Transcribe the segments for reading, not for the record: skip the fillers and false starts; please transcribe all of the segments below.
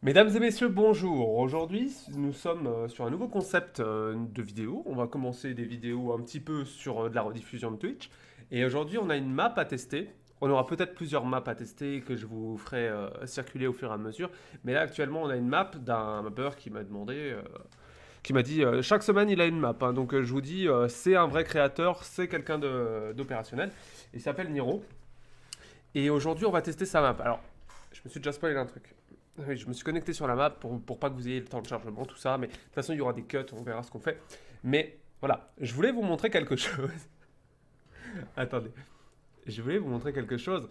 Mesdames et messieurs, bonjour. Aujourd'hui, nous sommes sur un nouveau concept de vidéo. On va commencer des vidéos un petit peu sur de la rediffusion de Twitch. Et aujourd'hui, on a une map à tester. On aura peut-être plusieurs maps à tester que je vous ferai circuler au fur et à mesure. Mais là, actuellement, on a une map d'un mapper qui m'a demandé, qui m'a dit chaque semaine, il a une map, hein. Donc, je vous dis, c'est un vrai créateur, c'est quelqu'un d'opérationnel. Il s'appelle Niro. Et aujourd'hui, on va tester sa map. Alors, je me suis déjà spoilé un truc. Oui, je me suis connecté sur la map pour pas que vous ayez le temps de chargement, tout ça. Mais de toute façon, il y aura des cuts, on verra ce qu'on fait. Mais voilà, je voulais vous montrer quelque chose. Attendez, je voulais vous montrer quelque chose.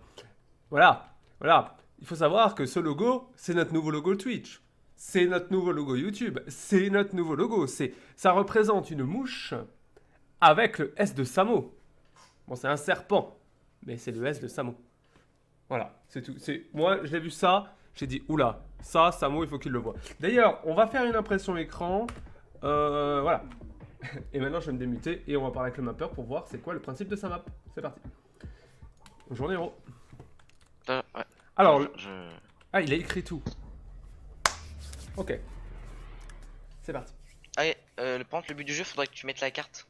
Voilà, voilà. Il faut savoir que ce logo, c'est notre nouveau logo Twitch. C'est notre nouveau logo YouTube. C'est notre nouveau logo. Ça représente une mouche avec le S de Samo. Bon, c'est un serpent, mais c'est le S de Samo. Voilà, c'est tout. Moi, j'ai vu ça, j'ai dit, oula, ça, Samo, il faut qu'il le voie. D'ailleurs, on va faire une impression écran. Voilà. Et maintenant, je vais me démuter et on va parler avec le mapper pour voir c'est quoi le principe de sa map. C'est parti. Bonjour, Nero. Ouais. Alors, Je... ah, il a écrit tout. Ok, c'est parti. Allez, par contre, le but du jeu, faudrait que tu mettes la carte.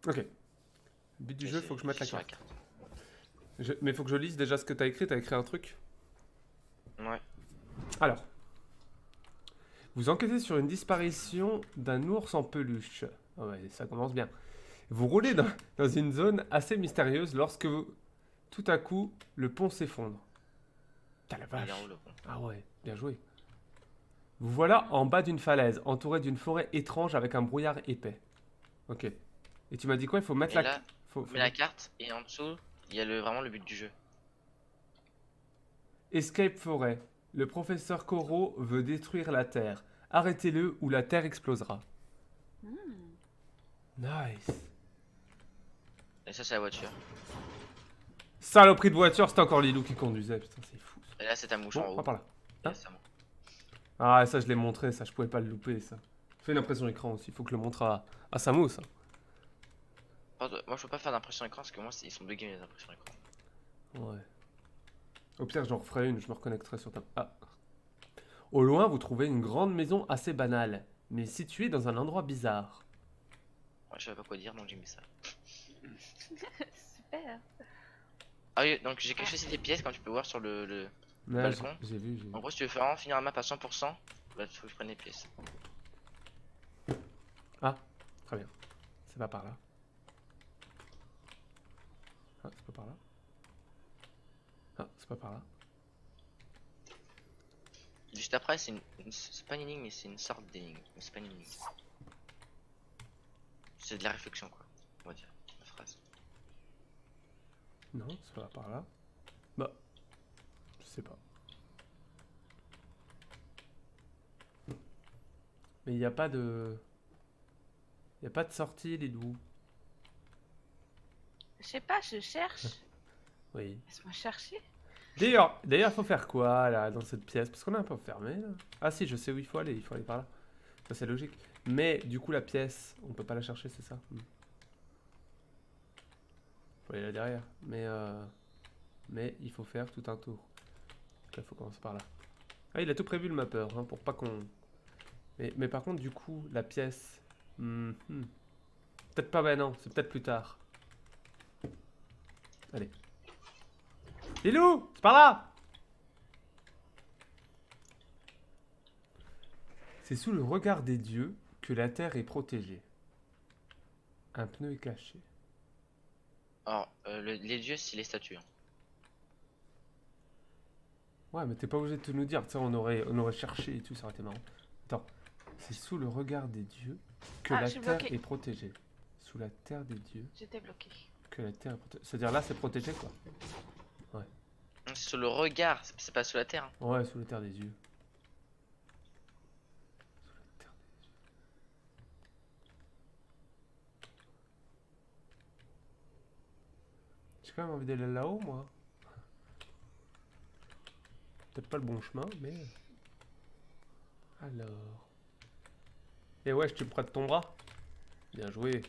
Ok. Le but du Et jeu, il faut que je mette la sur la carte. carte. Mais il faut que je lise déjà ce que t'as écrit. T'as écrit un truc. Ouais. Alors, vous enquêtez sur une disparition d'un ours en peluche. Ah ouais, ça commence bien. Vous roulez dans une zone assez mystérieuse lorsque tout à coup le pont s'effondre. T'as la Il est vache. en haut, le pont. Ah ouais, bien joué. Vous voilà en bas d'une falaise, entouré d'une forêt étrange avec un brouillard épais. Ok. Et tu m'as dit quoi? Il faut mettre Et la... là, Faut, tu faut mets la mettre... carte, et en dessous, il y a vraiment le but du jeu. Escape forêt. Le professeur Koro veut détruire la Terre. Arrêtez-le ou la Terre explosera. Nice. Et ça, c'est la voiture. Saloperie de voiture, c'était encore Lilou qui conduisait. Putain, c'est fou. Et là, c'est ta mouche Bon, en on va haut. par là. Et Hein? là, c'est à moi. Ah, ça, je l'ai montré, ça, je pouvais pas le louper, ça. Fais une impression écran aussi, il faut que je le montre à Samu, ça. Moi, je peux pas faire d'impression écran parce que moi, ils sont buggés les impressions écran. Ouais. Au pire, j'en referai une, je me reconnecterai sur ta... Ah. Au loin, vous trouvez une grande maison assez banale, mais située dans un endroit bizarre. Ouais, je savais pas quoi dire, donc j'ai mis ça. Super. Ah oui, donc j'ai caché ces pièces, comme tu peux voir sur le Ouais, balcon. j'ai vu, j'ai vu. En gros, si tu veux vraiment finir la map à 100%, bah, il faut que je prenne les pièces. Ah, très bien. C'est pas par là. Ah, c'est pas par là. Ah, c'est pas par là. Juste après, c'est pas une énigme, mais c'est une sorte d'énigme. Mais c'est pas une énigme. C'est de la réflexion, quoi. On va dire, la phrase. Non, c'est pas par là. Bah, je sais pas. Mais il n'y a pas de... Il n'y a pas de sortie, les loups. Je sais pas, je cherche. Oui. Laisse-moi chercher. D'ailleurs, faut faire quoi, là, dans cette pièce? Parce qu'on est un peu fermé, là. Ah si, je sais où il faut aller par là. Ça, c'est logique. Mais, du coup, la pièce, on peut pas la chercher, c'est ça? Faut aller là derrière. Mais il faut faire tout un tour. Donc là, faut commencer par là. Ah, il a tout prévu, le mapper, hein, pour pas qu'on... Mais par contre, du coup, la pièce... Peut-être pas maintenant, c'est peut-être plus tard. Allez. Lilou, c'est par là! C'est sous le regard des dieux que la terre est protégée. Un pneu est caché. Alors, les dieux, c'est les statues. Hein. Ouais, mais t'es pas obligé de tout nous dire. Tu sais, on aurait cherché et tout, ça aurait été marrant. Attends. C'est sous le regard des dieux que Ah, la je suis terre bloquée. est protégée. Sous la terre des dieux J'étais bloquée. que la terre est protégée. C'est-à-dire là, c'est protégé, quoi. C'est sur le regard, c'est pas sous la terre. Hein. Ouais, sous la terre des dieux. Sous la terre des dieux. J'ai quand même envie d'aller là-haut, moi. Peut-être pas le bon chemin, mais... Alors... Et ouais, tu me prêtes ton bras? Bien joué.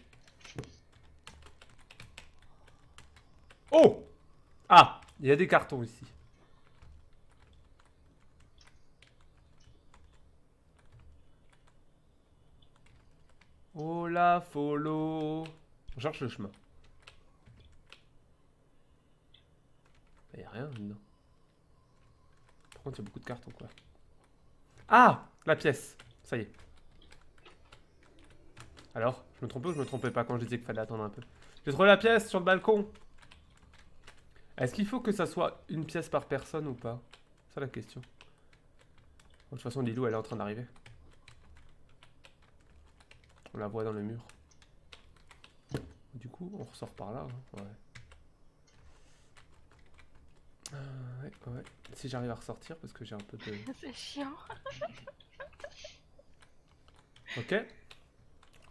Oh! Ah! Il y a des cartons ici. Oh la follow. On cherche le chemin. Il n'y a rien dedans. Par contre, il y a beaucoup de cartons, quoi. Ah! La pièce. Ça y est. Alors, je me trompais ou je me trompais pas quand je disais qu'il fallait attendre un peu? J'ai trouvé la pièce sur le balcon. Est-ce qu'il faut que ça soit une pièce par personne ou pas? C'est ça la question. Bon, de toute façon, Lilou, elle est en train d'arriver. On la voit dans le mur. Du coup, on ressort par là. Hein. Ouais. Si j'arrive à ressortir, parce que j'ai un peu de... C'est chiant. Ok.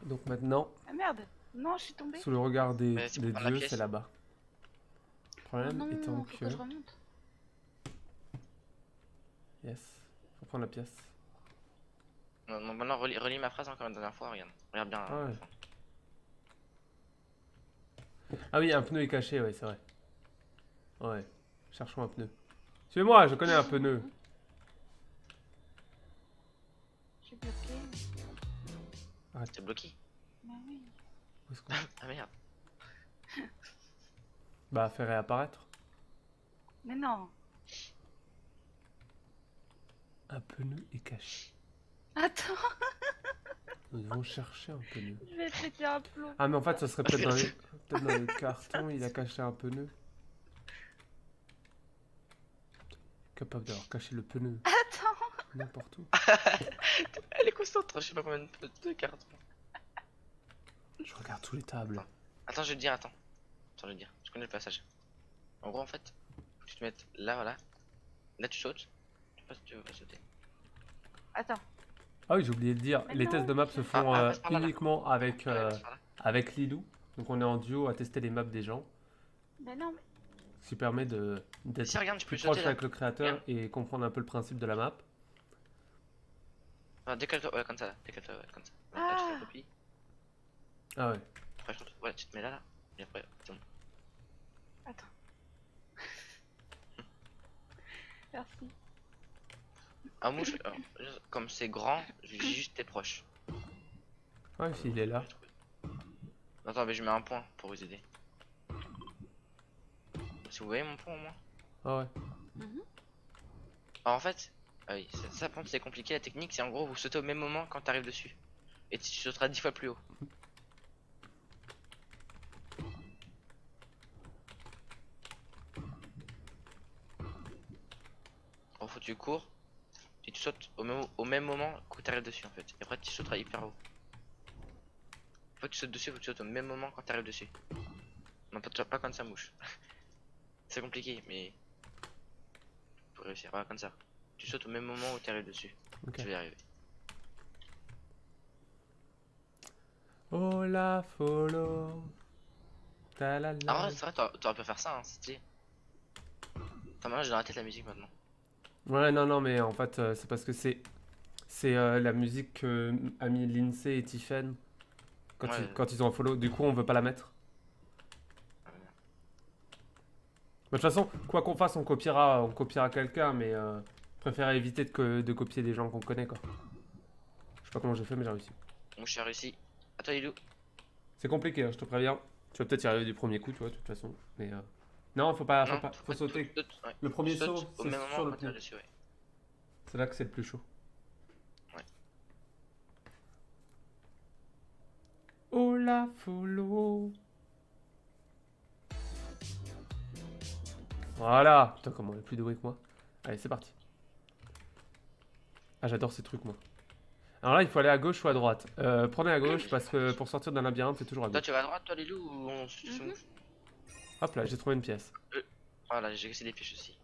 Donc maintenant, Ah merde. Non, je suis tombée. sous le regard Mais c'est des pour prendre la dieux, pièce. c'est là-bas. Le Oh problème non, étant faut que... que je remonte. Yes. Faut prendre la pièce. Non, non, maintenant relis ma phrase encore une dernière fois, regarde. Regarde bien. Ah ouais. Ah oui, un pneu est caché, ouais, c'est vrai. Ouais. Cherchons un pneu. Suivez-moi, je connais un pneu. Je suis bloquée. T'es bloqué. Bah oui. Où est-ce qu'on- Ah merde. Bah, faire réapparaître. Mais non. Un pneu est caché. Attends, Nous devons chercher un pneu. je vais péter un plomb. Ah, mais en fait, ça serait peut-être dans les cartons, il a caché un pneu. Capable d'avoir caché le pneu Attends. n'importe où. Elle est concentrée, je sais pas combien de cartes. Je regarde tous les tables. Attends, je vais te dire, attends. Attends, je vais te dire. Je connais le passage. En gros, en fait, faut que tu te mettes là, voilà. Là, tu sautes. Tu veux pas sauter. Attends. Ah oui, j'ai oublié de dire, Mais les non, tests de map se font passe par là, là. uniquement avec, Ouais, passe par là. avec Lilou. Donc on est en duo à tester les maps des gens. Mais non, mais... Ce qui permet d'être Si, regarde, tu peux plus sauter proche là. avec le créateur et comprendre un peu le principe de la map. Enfin, décale-toi, ouais, comme ça, là. Décale-toi, ouais, comme ça. Ouais, Ah. là, tu fais copie. Ah ouais. Après, ouais, tu te mets là, là. Et après, c'est bon. Attends. Merci. Un mouche, comme c'est grand, juste t'es proche. Ouais, s'il est là. Attends, mais je mets un point pour vous aider. Si vous voyez mon point au moins. Ah ouais. Alors, en fait, ah oui, ça par contre, c'est compliqué. La technique, c'est en gros, vous sautez au même moment quand t'arrives dessus. Et tu sauteras 10 fois plus haut. En faut que tu cours et tu sautes au même moment que tu arrives dessus en fait. Et après tu sauteras hyper haut. Faut que tu sautes dessus, faut que tu sautes au même moment quand tu arrives dessus. Non, pas comme ça, mouche. C'est compliqué, mais faut réussir. Voilà, comme ça. Tu sautes au même moment où tu arrives dessus. Ok. Tu vas y arriver. Oh la follow. Ta la la. Ah ouais, c'est vrai, t'aurais pu faire ça, hein, c'était. Attends, maintenant j'ai dans la tête la musique maintenant. Ouais, non, mais en fait, c'est parce que c'est la musique que a mis Lindsay et Tiffen quand, Ouais. quand ils ont un follow. Du coup, on veut pas la mettre. De toute façon, quoi qu'on fasse, on copiera quelqu'un, mais préfère éviter de copier des gens qu'on connaît, quoi. Je sais pas comment j'ai fait, mais j'ai réussi. Mouche a réussi. À toi, Lilou. C'est compliqué, hein, je te préviens. Tu vas peut-être y arriver du premier coup, tu vois, de toute façon. Mais non, faut pas, Non, faut sauter. ouais. Le premier Tu sautes saut, au c'est même sur moment le quand tu arrives pneu. dessus, ouais. C'est là que c'est le plus chaud. Ouais. Oh la follow. Voilà. Putain, comment elle est plus douée que moi. Allez, c'est parti. Ah, j'adore ces trucs, moi. Alors là, il faut aller à gauche ou à droite. Prenez à gauche parce que pour sortir d'un labyrinthe, c'est toujours à Toi, gauche. tu vas à droite, toi, Lilou, ou on se Mhm. mouche? Hop là, j'ai trouvé une pièce. Voilà, j'ai cassé des pièges aussi.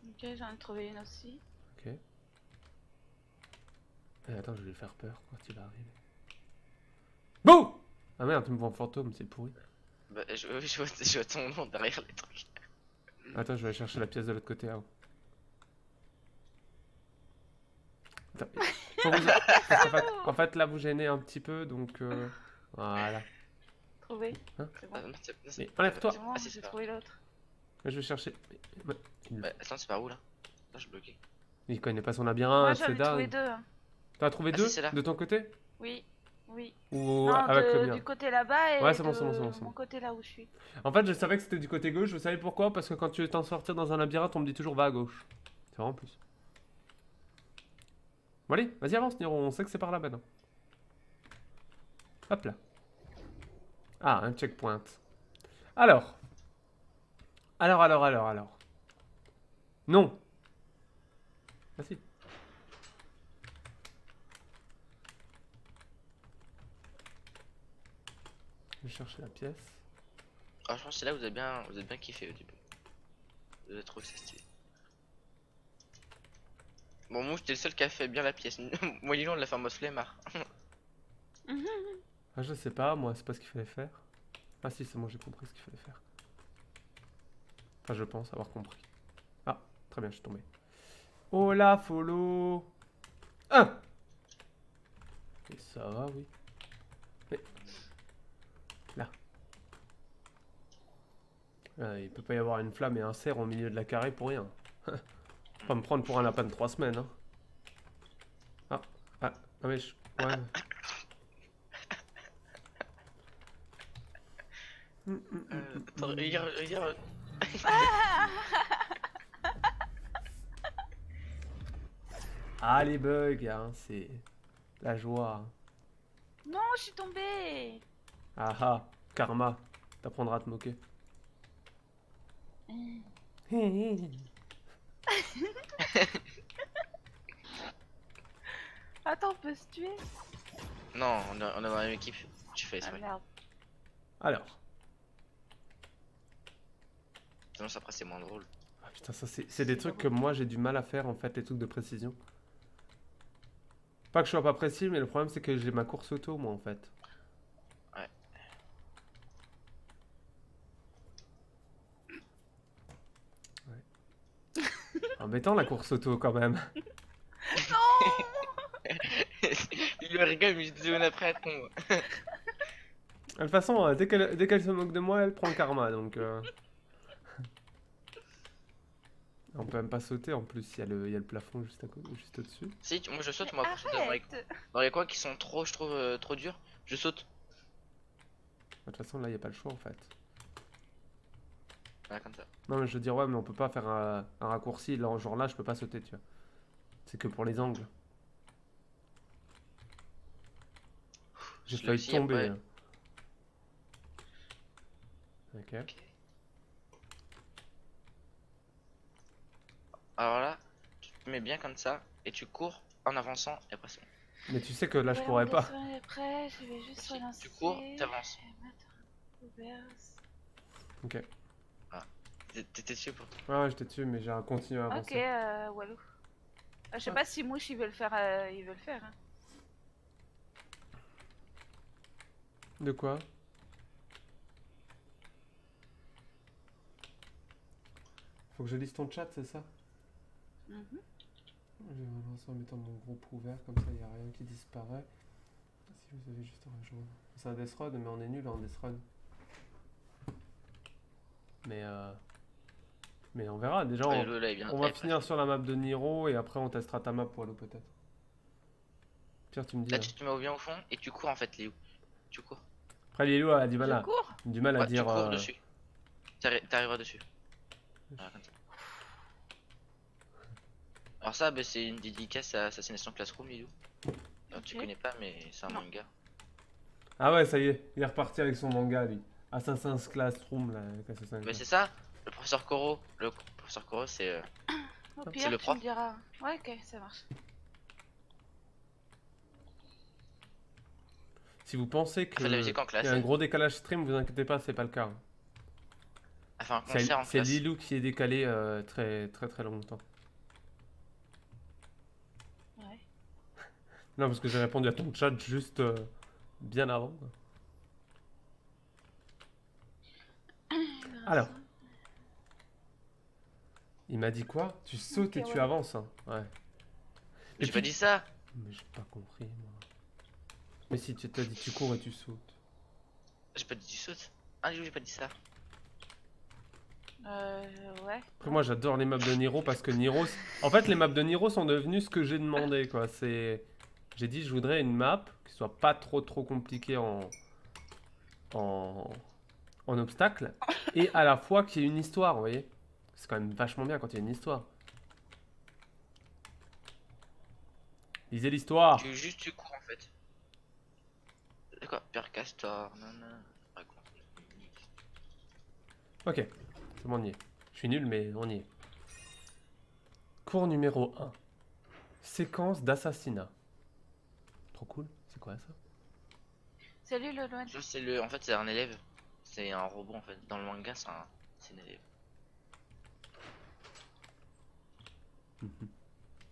Ok, j'en ai trouvé une aussi. Ok. Attends, je vais lui faire peur quand il va arriver. Bouh! Ah merde, tu me vois en fantôme, c'est pourri. Bah, je vois ton nom derrière les trucs. Attends, je vais aller chercher la pièce de l'autre côté. Hein. Attends, faut vous- parce en fait, là, vous gênez un petit peu, donc voilà. Trouvé. Hein? C'est Ah, bon. non, Mais enlève-toi. C'est bon, Ah, si, j'ai c'est trouvé l'autre. Là, je vais chercher. Bah, attends, c'est par où là? Là, je suis bloqué. Il connaît pas son Moi, labyrinthe, j'en c'est ai trouvé dingue. deux. Hein. T'as trouvé Ah, deux si, c'est là. de ton côté? Oui, oui. Ou Non, avec le mien? du côté là-bas et Ouais, c'est bon, de c'est bon, c'est bon, c'est bon. mon côté là où je suis. En fait, je savais que c'était du côté gauche, je savais pourquoi, parce que quand tu veux t'en sortir dans un labyrinthe, on me dit toujours va à gauche. C'est vrai en plus. Bon allez, vas-y avance Niro, on sait que c'est par là maintenant. Hop là. Ah, un checkpoint. Alors. Alors. Non. Ah si. Je vais chercher la pièce. Ah, je pense que c'est là où vous avez bien kiffé au début. Vous avez trouvé ça stylé. Bon, moi j'étais le seul qui a fait bien la pièce. Moi, Lilon, on l'a fait en mode flemmard. Ah, je sais pas, moi, c'est pas ce qu'il fallait faire. Ah si, c'est moi, j'ai compris ce qu'il fallait faire. Enfin, je pense avoir compris. Ah, très bien, je suis tombé. Oh là, follow. Ah. Et ça va, oui. Mais... Là. Ah, il peut pas y avoir une flamme et un cerf au milieu de la carré pour rien. Pas me prendre pour un lapin de 3 semaines, hein. Ah, non mais je... Ouais. Attends, regarde. Ah, les bugs, hein, c'est... La joie. Non, je suis tombée. Ah ah, karma. T'apprendras à te moquer. Attends, on peut se tuer? Non, on est dans la même équipe. Tu fais Ah exprès. merde. Alors. Sinon, après, c'est moins drôle. Ah, putain, ça c'est des trucs que moi j'ai du mal à faire en fait, les trucs de précision. Pas que je sois pas précis, mais le problème c'est que j'ai ma course auto moi en fait. Ouais. Embêtant la course auto quand même. Il le rigole, mais 2 secondes après, elle tombe. De toute façon, dès qu'elle se moque de moi, elle prend le karma donc. On peut même pas sauter en plus, il y a le plafond juste juste au-dessus. Si, moi je saute, moi, pour sauter Arrête. dans les coins qui sont trop, je trouve, trop durs. Je saute. De toute façon, là, il n'y a pas le choix en fait. Voilà, comme ça. Non, mais je veux dire, ouais, mais on peut pas faire un raccourci. Là, genre là, je peux pas sauter, tu vois. C'est que pour les angles. J'ai Je l'ai failli aussi, tomber. après. Hein. Ok. Ok. Alors là, tu te mets bien comme ça et tu cours en avançant et après c'est bon. Mais tu sais que là, je Ouais, pourrais mon pas. dessin est prêt, je vais juste Si relancer. tu cours, t'avances. Je vais mettre un couvert. Ok. T'étais dessus pour toi. Ouais, ouais, j'étais dessus, mais j'ai continué à Ok, avancer. Walou. Je sais pas si Mouche il veut le faire, hein. De quoi? Faut que je lise ton chat, c'est ça? Mhm. Je vais relancer en mettant mon groupe ouvert, comme ça il n'y a rien qui disparaît. Si vous avez juste à rejoindre. C'est un Death Run, mais on est nul en Death Run. Mais on verra. Déjà, Ouais, là, il vient- on va il finir passe. sur la map de Niro et après on testera ta map pour Halo peut-être. Pierre, tu me dis. Là, Hein. tu te mets bien au fond et tu cours en fait, Léo. Tu cours. Après, Lilo a du mal Je à, cours. du mal à Ouais, dire. tu cours dessus. T'arriveras dessus. Voilà, comme ça. Alors ça, bah, c'est une dédicace à Assassination Classroom, Lilou. Alors, tu Ok. connais pas, mais c'est un Non. manga. Ah ouais, ça y est, il est reparti avec son manga lui. Assassin's Classroom là, avec Assassin's Mais Class. c'est ça, le professeur Koro. Le professeur Koro, c'est... Au C'est pire, le tu prof. me diras. Ouais, ok, ça marche. Si vous pensez fait de la musique en qu'il classe. y a un gros décalage stream, vous inquiétez pas, c'est pas le cas. Hein. Elle fait un C'est concert en classe. Lilou qui est décalé très longtemps. Ouais. Non, parce que j'ai répondu à ton chat juste bien avant. Quoi. Alors. Il m'a dit quoi? Tu sautes Ok, et tu ouais. avances. Hein. Ouais. Et J'ai pas puis- dit ça. Mais j'ai pas compris moi. Mais si tu t'as dit tu cours et tu sautes. J'ai pas dit tu sautes. Ah, Lilou, j'ai pas dit ça. Ouais. Après moi j'adore les maps de Niro parce que Niro... En fait les maps de Niro sont devenues ce que j'ai demandé quoi. C'est... J'ai dit je voudrais une map qui soit pas trop compliquée en, en obstacle et à la fois qu'il y ait une histoire, vous voyez. C'est quand même vachement bien quand il y a une histoire. Lisez l'histoire. Tu cours en fait. D'accord, Père Castor, non, non. Raconte. Ok, c'est bon, on y est. Je suis nul, mais on y est. Cours numéro 1. Séquence d'assassinat. Trop cool. C'est quoi ça? Salut le loin. Ça, c'est le. En fait, c'est un élève. C'est un robot en fait. Dans le manga, c'est un élève.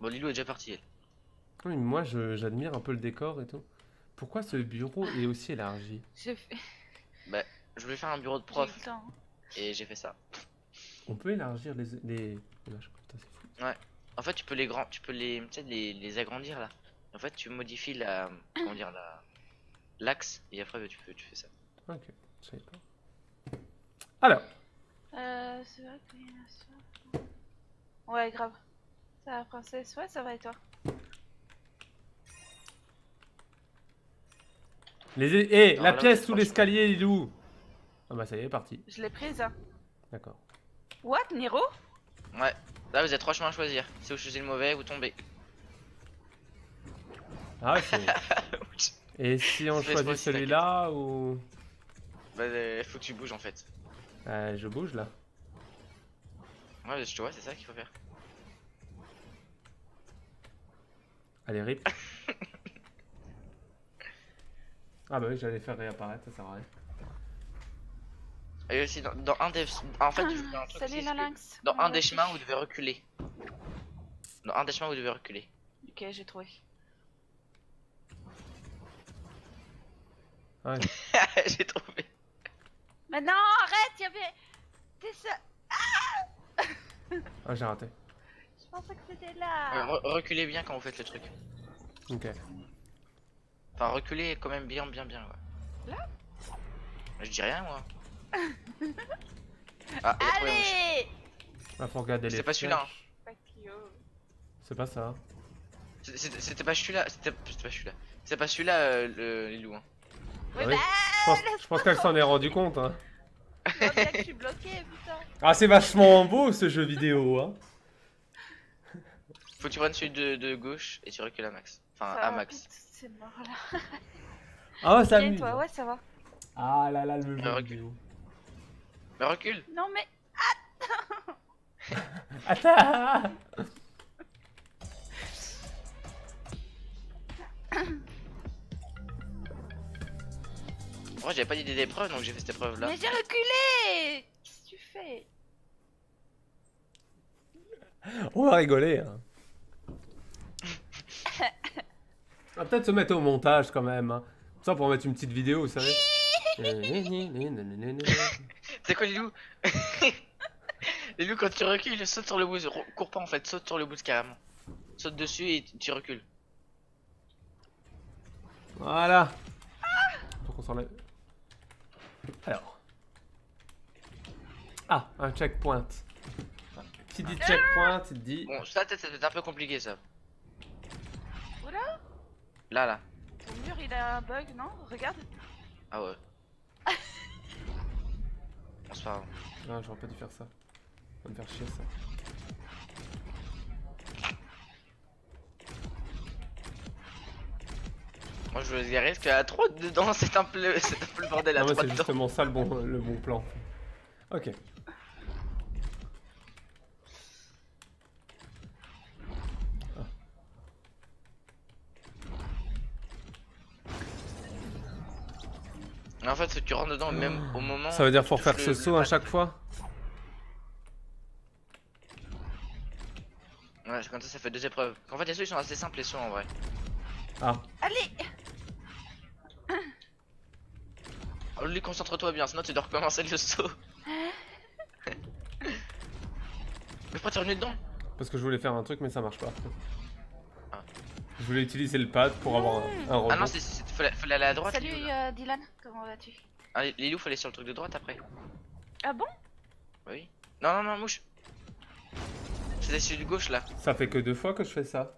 Bon, Lilou est déjà parti elle. Oui, mais moi, j'admire un peu le décor et tout. Pourquoi ce bureau est aussi élargi? J'ai fait. Bah, je voulais faire un bureau de J'ai eu prof le temps. et j'ai fait ça. On peut élargir les machins. Putain, c'est fou. En fait, tu peux tu sais, les agrandir là. En fait, tu modifies la, comment dire, l'axe et après tu fais ça. Ok, je savais pas. Alors, C'est vrai qu'il y en a ça. Ouais, grave. Ça va, princesse. Ouais, ça va et toi? Alors la là, pièce vous sous êtes l'escalier, Lilou. Ah bah ça y est, parti. Je l'ai prise. Hein. D'accord. What, Niro? Ouais. Là, vous avez 3 chemins à choisir. Si vous choisissez le mauvais, vous tombez. Ah ouais, c'est... Et si on Laisse-moi choisit aussi, celui-là ou... Bah, faut que tu bouges en fait. Je bouge là. Ouais, tu vois, c'est ça qu'il faut faire. Allez, rip. Ah bah oui, j'allais faire réapparaître, ça sert à rien. Et aussi, dans un des. En fait, je veux un truc Salut aussi, la c'est que lynx. dans Comment un des vas-tu? chemins, vous devez reculer. Dans un des chemins, vous devez reculer. Ok, j'ai trouvé. Ouais. J'ai trouvé. Mais non, arrête, il y avait. T'es ça. Ah, j'ai raté. Je pensais que c'était Ouais, là. reculez bien quand vous faites le truc. Ok. Enfin, reculez quand même bien, bien, bien. Ouais. Là Je dis rien moi. Ah, il y a trouvé un mouche. Allez. Ah, faut regarder les C'est pas celui-là. flèches. Fuck you. C'est pas ça. C'était pas celui-là. C'était pas celui-là. C'est pas celui-là, le Lilou. Hein. Ouais, Ah oui. bah, Je pense qu'elle s'en est rendu compte. Hein. on dirait que je suis bloquée, putain. Ah, c'est vachement beau ce jeu vidéo. Hein. Faut que tu prennes celui de gauche et tu recules à max. Enfin, Ça à va, max. putain, c'est mort là. Ah ouais, ça Bien, amuse. toi, ouais, ça va. Ah là là, le jeu Recule. vidéo. Mais recule. Non, mais. Attends. Moi, j'avais pas d'idée d'épreuve donc j'ai fait cette épreuve là. Mais j'ai reculé. Qu'est-ce que tu fais? On va rigoler. Hein. On va peut-être se mettre au montage quand même. Hein. Ça pour mettre une petite vidéo, vous savez. C'est quoi Lilou? Lilou, quand tu recules, saute sur le boost. Cours pas en fait, saute sur le boost carrément. Saute dessus et tu recules. Voilà. Faut qu'on s'enlève. Alors. Ah, un checkpoint. Qui dit checkpoint dit. Bon, ça peut-être c'est un peu compliqué ça. Oula. Là. Ton mur il a un bug, non? Regarde. Ah ouais. Bon, c'est pas grave. Non, j'aurais pas dû faire ça. Ça va me faire chier ça. Moi je veux se garer parce qu'il y a trop dedans, c'est un peu le bordel à Non, mais trois c'est dedans. justement ça le bon plan. Ok. Mais en fait, tu rentres dedans même au moment. Ça veut dire où tu faut touches faire ce le saut à chaque fois? Ouais, comme ça fait 2 épreuves. En fait, les sauts ils sont assez simples, les sauts en vrai. Ah. Allez. Oh, lui, concentre-toi bien, sinon tu dois recommencer le saut. Mais pourquoi t'es revenu dedans? Parce que je voulais faire un truc mais ça marche pas. Ah. Je voulais utiliser le pad pour avoir un rebond. Ah non, fallait aller à droite. Salut Lilou, là. Dylan, comment vas-tu? Ah, Lilou, fallait sur le truc de droite après. Ah bon? Bah oui. Non, mouche. C'était celui de gauche là. Ça fait que 2 fois que je fais ça.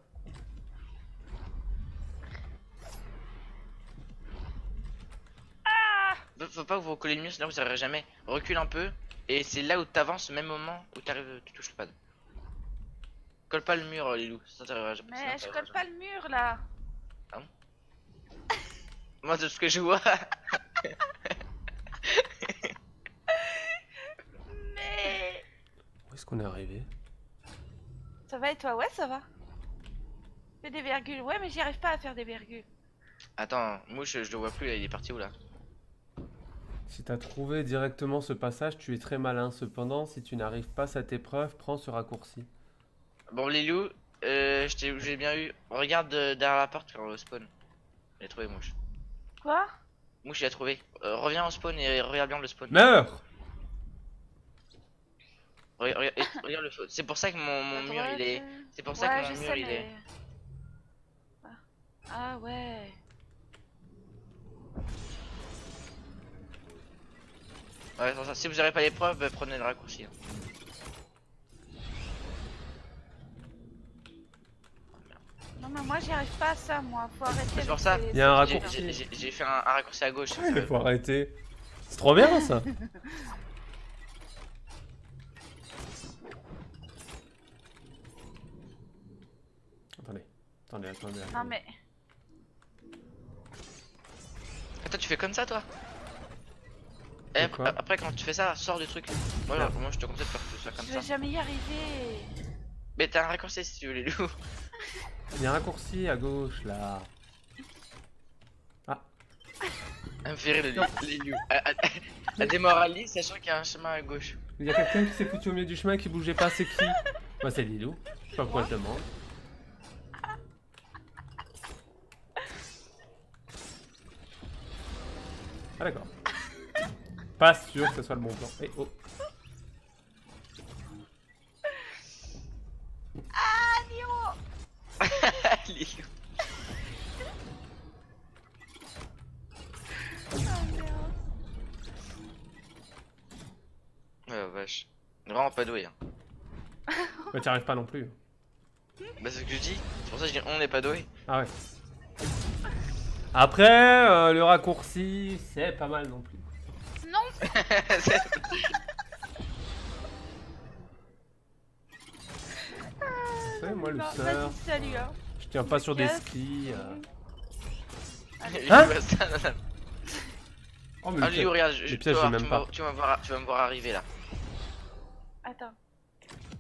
faut pas que vous collez le mur, sinon vous arriverez jamais. Recule un peu, et c'est là où t'avances, au même moment où t'arrives, tu touches le pad. Colle pas le mur, les loups, ça t'arrivera jamais. Mais je colle pas le mur là. Moi, de ce que je vois. Mais Où est-ce qu'on est arrivé? ça va et toi? Ouais, ça va. Fais des virgules. Ouais, mais j'y arrive pas à faire des virgules. Attends, Mouche, je le vois plus, là, il est parti où là? Si t'as trouvé directement ce passage, tu es très malin. Cependant, si tu n'arrives pas à cette épreuve, prends ce raccourci. Bon, les loups, j'ai bien eu. Regarde derrière la porte quand on spawn. J'ai trouvé Mouche. Quoi? Mouche, il a trouvé. Reviens au spawn et regarde bien le spawn. Meurs! Regarde le spawn. C'est pour ça que mon mur il est. C'est pour ça Ouais, que je mon mur sais, il est. mais... Ah ouais. Ouais, c'est pour ça. Si vous n'avez pas l'épreuve, bah, prenez le raccourci. Hein. Non, mais moi j'y arrive pas à ça, moi. Faut arrêter. C'est pour avec ça. ces- Il y a un ces raccourci. trucs. J'ai fait un raccourci à gauche. Il faut arrêter. C'est trop bien ça! Attendez. Non, mais. Attends, tu fais comme ça toi? Et De quoi? après, quand tu fais ça, sors du truc. Moi, Merde. moi je te conseille de faire tout ça comme Je vais ça. jamais y arriver. Mais t'as un raccourci si tu veux, les loups. Il y a un raccourci à gauche là. Elle me fait rire, les loups. Elle démoralise, sachant qu'il y a un chemin à gauche. Il y a quelqu'un qui s'est foutu au milieu du chemin qui bougeait pas, c'est qui? Bah c'est Lilou. Je sais pas pourquoi je demande. Ah d'accord. Pas sûr que ce soit le bon plan. Eh oh. Ah, Niro! Les loups. Ah, merde. Ouais, vache. Vraiment pas doué. Hein. Bah t'y arrives pas non plus. Bah, c'est ce que je dis. C'est pour ça que je dis on n'est pas doué. Ah ouais. Après, le raccourci, c'est pas mal non plus. Non! Vous savez, moi le Non, surf, vas-y, salut, hein. je tiens pas sur des Casse. skis. Les Hein? loups, ça, non, non. Oh mais Ah, le les loups, regarde, les pièges, j'ai même pas. tu vas me voir arriver là. Attends.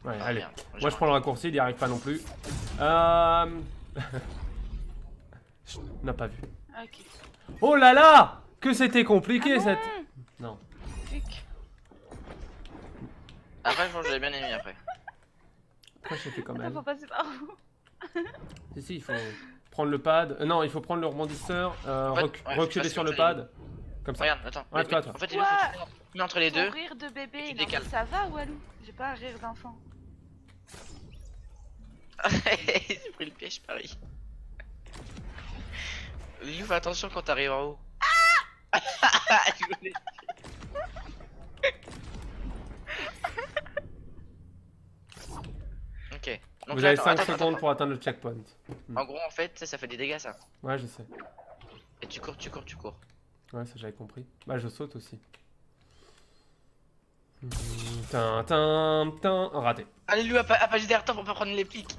Ouais, Ah, allez. merde. Moi je prends le raccourci, il y arrive pas non plus. Chut, on n'a pas vu. Ok. Oh là là! Que c'était compliqué Ah bon? cette... Non. Fuck. Après, je pense que j'avais bien aimé après. Pourquoi j'ai fait comme Attends, elle? faut passer par où? Si, il faut prendre le pad. Non, il faut prendre le rebondisseur, En fait, ouais, je reculer passe sur le entre pad. Comme ça. Regarde, attends. Ouais, toi. En fait, il Ouais. faut tu mets entre les deux. Ton rire de bébé, tu non, mais décales. ça va, Walou? J'ai pas un rire d'enfant. J'ai pris le piège, Paris. Lou, fais attention quand t'arrives en haut. Je voulais- Ok. Donc Vous là, avez attends, 5 attends, secondes attends. pour atteindre le checkpoint. En gros, en fait, ça fait des dégâts, ça. Ouais, je sais. Et tu cours. Ouais, ça j'avais compris. Bah, je saute aussi. Raté. Allez, Lou, appagez derrière toi pour pas prendre les pics.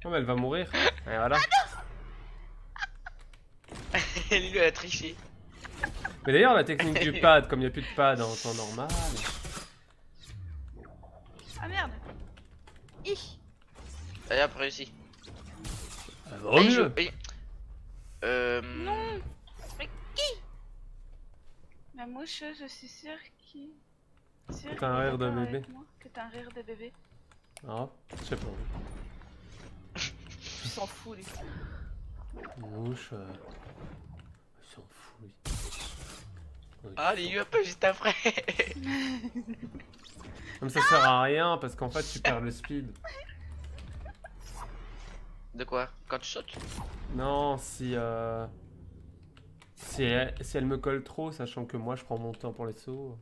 Oh, mais elle va mourir. Et voilà. Lou, elle a triché. Mais d'ailleurs, la technique du pad, comme il n'y a plus de pad en temps normal. Ah merde! Ih! Allez, hop, réussi. Ça va au mieux. Non! Mais qui? Ma mouche, je suis sûre qui. Sûre Que t'as un qu'il est rire de d'accord bébé. avec moi, que t'as un rire de bébé. Ah, je sais pas. Il s'en fout, lui. Mouche. Il s'en fout, lui. Ah, les Lou, hop, juste après. Comme ça sert à rien parce qu'en fait tu perds le speed. De quoi? Quand tu sautes? Non, si elle me colle trop, sachant que moi je prends mon temps pour les sauts.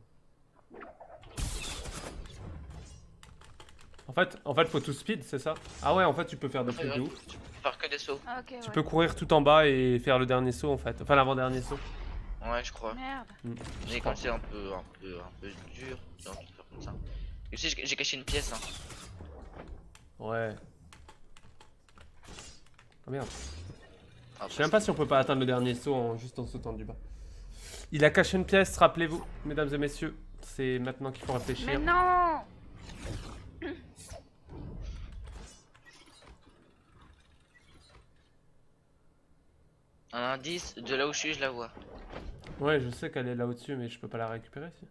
En fait, faut tout speed, c'est ça? Ah ouais, en fait tu peux faire des trucs de ouf. Tu peux faire que des sauts. Ah, ok, Tu ouais. peux courir tout en bas et faire le dernier saut en fait. Enfin l'avant-dernier saut. Ouais, je crois. Merde. Mais quand c'est un peu dur, c'est un truc comme ça. Et aussi, j'ai caché une pièce. Hein. Ouais. Oh merde. Ah, Je sais même pas si on peut pas atteindre le dernier saut juste en sautant du bas. Il a caché une pièce, rappelez-vous, mesdames et messieurs. C'est maintenant qu'il faut réfléchir. Mais non. Un indice, de là où je suis, je la vois. Ouais, je sais qu'elle est là au-dessus, mais je peux pas la récupérer si.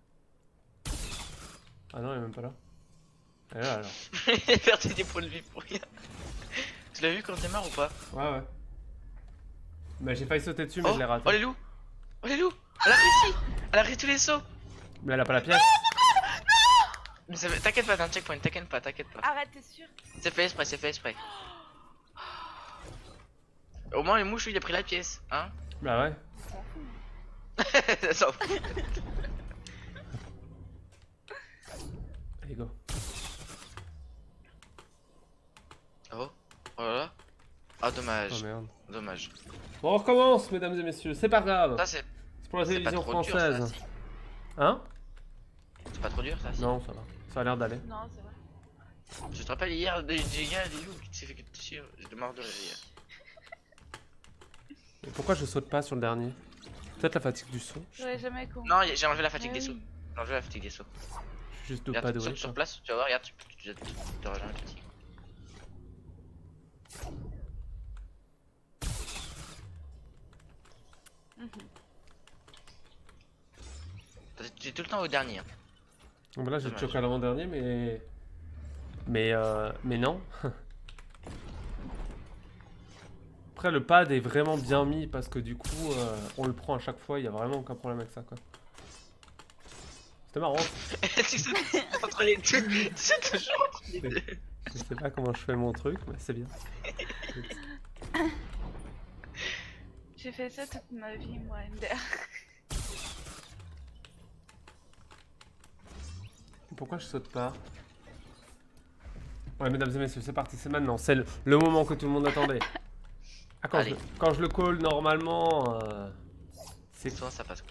Ah non, elle est même pas là. Elle est là alors. J'ai perdu des points de vie pour rien. Tu l'as vu quand t'es marre ou pas? Ouais, ouais. Bah, j'ai failli sauter dessus, mais Oh, je l'ai raté. oh les loups! Oh les loups! Elle a réussi! Elle a réussi tous les sauts! Mais elle a pas la pièce. Mais t'inquiète pas, t'as un checkpoint, t'inquiète pas. Arrête, t'es sûr? C'est fait exprès. Au moins, les mouches, il a pris la pièce, hein? Bah ouais. Ça s'en fout. Allez, go. Oh, oh là là. Ah, dommage. Oh merde. Dommage. Bon, on recommence, mesdames et messieurs. C'est pas grave. Ça, c'est C'est pour la pas télévision trop dur, française. ça, si. Hein? C'est pas trop dur, ça, si. Non, ça va. Ça a l'air d'aller. Non, c'est vrai. Je te rappelle hier, des gars, des loups qui s'est fait toucher. J'étais mort de rire hier. Et pourquoi je saute pas sur le dernier? Peut-être la fatigue du saut. Je J'aurais jamais compris. Non, j'ai enlevé la fatigue Mais des oui. sauts. J'ai enlevé la fatigue des sauts. suis juste pas Regarde, doué. saute sur place, tu vas voir, regarde, tu t'auras jamais de fatigue. T'es tout le temps au dernier. Hein. Donc là, j'ai Dommage. choqué à l'avant-dernier, mais non. Après, le pad est vraiment bien mis parce que du coup, on le prend à chaque fois. Il y a vraiment aucun problème avec ça, quoi. C'était marrant. Tu sautes entre les deux. Tu sautes toujours entre les deux. Je sais pas comment je fais mon truc, mais c'est bien. J'ai fait ça toute ma vie, moi, MDR. Pourquoi je saute pas? Ouais, mesdames et messieurs, c'est parti, c'est maintenant. C'est le moment que tout le monde attendait. Ah, quand je le call, normalement, c'est Souvent ça passe.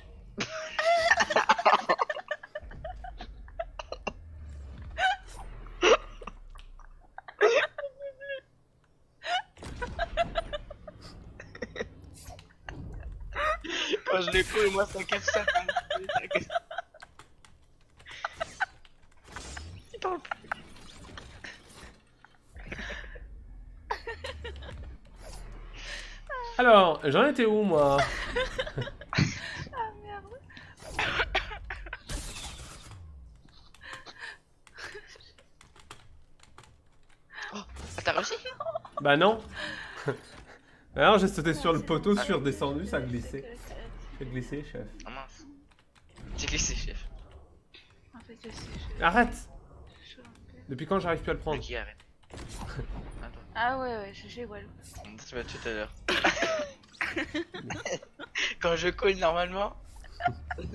Quand je le call, moi ça casse ça. Il parle plus. Alors, j'en étais où, moi? Ah merde. Oh, ah, t'as réussi? Bah non. Alors, j'ai sauté sur le poteau, descendu, ça a glissé. J'ai glissé, chef. Ah mince. J'ai glissé, chef. En fait, je sais. Arrête! Je suis un peu- Depuis quand j'arrive plus à le Le prendre? qui arrête. Attends, Ah ouais, je Walou. on se met tout à l'heure. Quand je colle normalement,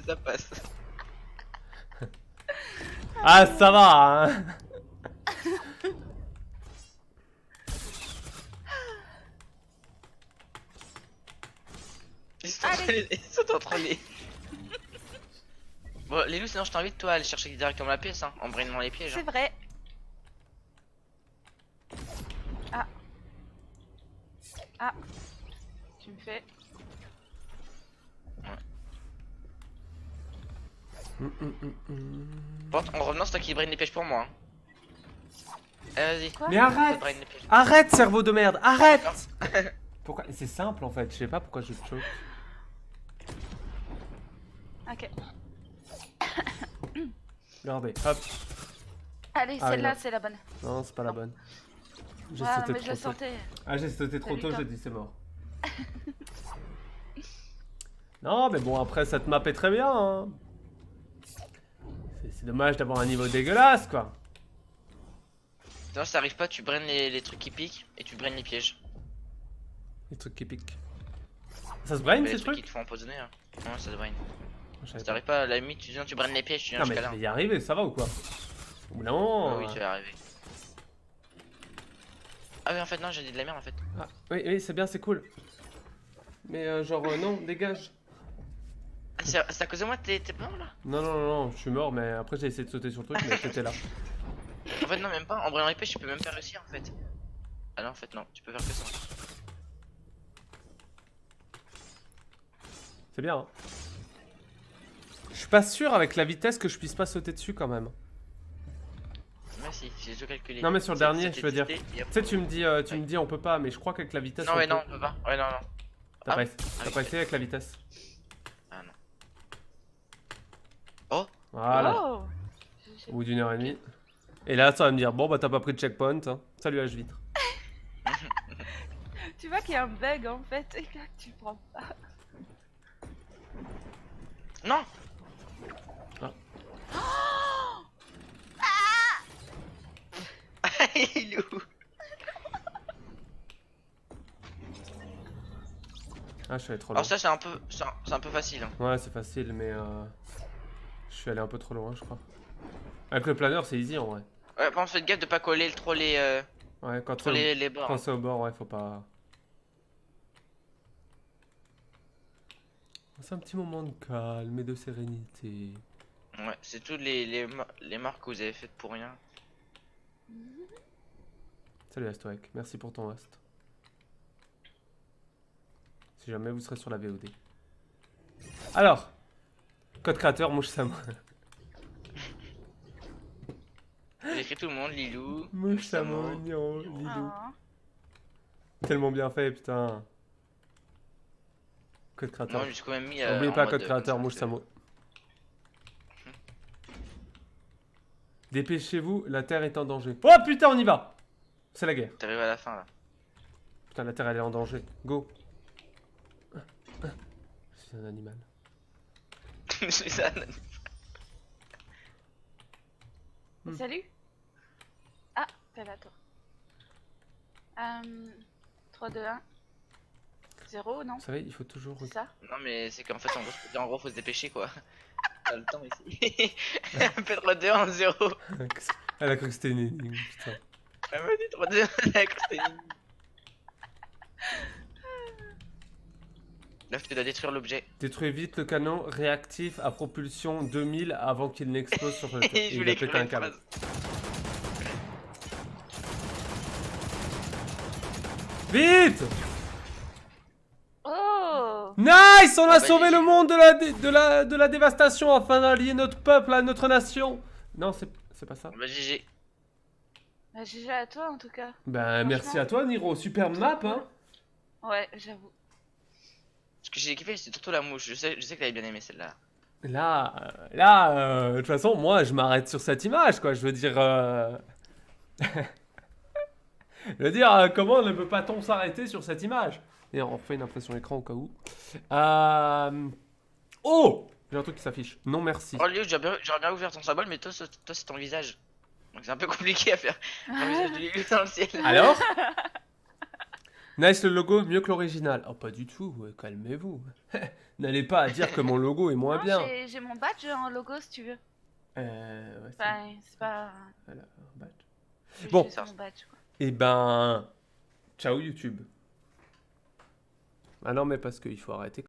ça passe. Ah, ça va, hein? Ils sont entre les... Bon, les loups, sinon je t'invite toi à aller chercher directement la pièce, hein, en brainant les pièges. C'est Hein. vrai. Ah. Ah. Tu me fais. Bon, en revenant, c'est toi qui brain les pièges pour moi. Hein. Allez, vas-y. Quoi? Mais Toi, arrête! brain les pièges. Arrête, cerveau de merde! Arrête! Pourquoi? C'est simple en fait, je sais pas pourquoi je choque. Ok. Regardez, hop. Allez, Ah, celle-là, oui, non. c'est la bonne. Non, c'est pas la bonne. J'ai Ouais, sauté mais je trop le tôt. sentais. Ah, j'ai sauté trop vu tôt, quand? j'ai dit c'est mort. Non, mais bon, après, cette map est très bien. Hein. C'est dommage d'avoir un niveau dégueulasse, quoi. Sinon, si t'arrives pas, tu braines les trucs qui piquent et tu braines les pièges. Les trucs qui piquent. Ça se brain, Mais ces les trucs trucs? qui te font empoisonner. Hein. Non, ça se brain. Je savais Si pas. t'arrives pas, à la limite, tu braines les pièges, tu viens Non, mais jusqu'à je là. vais y arriver, ça va ou quoi? Au bout d'un moment. Ah oui, tu vas y arriver. Ah oui, en fait, non, j'ai dit de la merde en fait. Ah, oui, oui, c'est bien, c'est cool. Mais genre, non, dégage. C'est à cause de moi, t'es mort là? Non, non, non, non, je suis mort, mais après j'ai essayé de sauter sur le truc, mais t'étais là. En fait, non, même pas. En brillant épée, je peux même pas réussir en fait. Ah non, en fait, non, tu peux faire que ça. C'est bien, hein. Je suis pas sûr avec la vitesse que je puisse pas sauter dessus quand même. Moi, si, j'ai tout calculé. Non, mais sur le dernier, je veux dire. Tu Tu sais, tu me dis on peut pas, mais je crois qu'avec la vitesse. Non, on ouais, peut. non, on peut pas. Ouais, non, non. T'as Ah pas, oui. t'as pas essayé avec la vitesse. Ah non. Oh, Voilà. Oh. Au bout d'une heure et demie. Et là, ça va me dire bon, bah t'as pas pris de checkpoint. Hein. Salut H-Vitre. Tu vois qu'il y a un bug en fait et là tu prends pas. non. Il est où? Ah, je suis allé trop loin. Alors ça, c'est un peu facile. Hein. Ouais, c'est facile, mais je suis allé un peu trop loin, je crois. Avec le planeur, c'est easy en vrai. Ouais, par contre, faites gaffe de pas coller trop les, Ouais, quand trop les bords. quand Hein. c'est au bord, ouais, faut pas. C'est un petit moment de calme et de sérénité. Ouais, c'est toutes les marques que vous avez faites pour rien. Salut Astoek, merci pour ton host. Si jamais vous serez sur la VOD. Alors, code créateur, Mouche Samo. J'ai écrit tout le monde, Lilou, Mouche Samo, Samo. Niro, Lilou. Ah. Tellement bien fait, putain. Code créateur. Moi, je me suis quand même mis. N'oubliez en pas mode, code créateur, comme Mouche ça, Samo. Dépêchez-vous, la Terre est en danger. Oh putain, on y va. C'est la guerre. T'arrives à la fin là. Putain, la Terre elle est en danger. Go. Je suis un animal. C'est ça. Salut. Ah, t'es là toi. 3, 2, 1. 0, non? Vous savez, il faut toujours. C'est ça? Non, mais c'est qu'en fait, en gros, faut se dépêcher quoi. T'as le temps ici. Peut-être 2 en 0. Elle a cru que c'était une énigme, putain. Ah, vas-y, 3, 2, 1, c'était une... Là, tu dois détruire l'objet. Détruisez vite le canon réactif à propulsion 2000 avant qu'il n'explose sur le terre. Je Il voulais a écrire pété un une câble. phrase. Vite! Oh! Nice! On a bah, sauvé GG. le monde de la dévastation afin d'allier notre peuple à notre nation. Non, c'est pas ça. Bah, GG. Bah, GG à toi en tout cas. Ben, merci à toi, Niro. Superbe map, hein? Ouais, j'avoue. Ce que j'ai kiffé, c'est surtout la mouche. Je sais que t'avais bien aimé celle-là. Là, de toute façon, moi, je m'arrête sur cette image, quoi. Je veux dire, comment ne peut pas-on s'arrêter sur cette image? Et on refait une impression écran au cas où. Oh! J'ai un truc qui s'affiche. Non, merci. Oh, Léo, j'aurais bien ouvert ton symbole, mais toi, c'est ton visage. Donc c'est un peu compliqué à faire. Un visage de Lilou dans le ciel. Alors? Nice le logo, mieux que l'original. Oh, pas du tout, ouais, calmez-vous. N'allez pas dire que mon logo est moins Non, bien. j'ai mon badge en logo si tu veux. Ouais, Enfin, c'est pas. voilà, un badge. C'est Bon. juste mon badge quoi. Eh ben, ciao YouTube. Ah non, mais parce qu'il faut arrêter.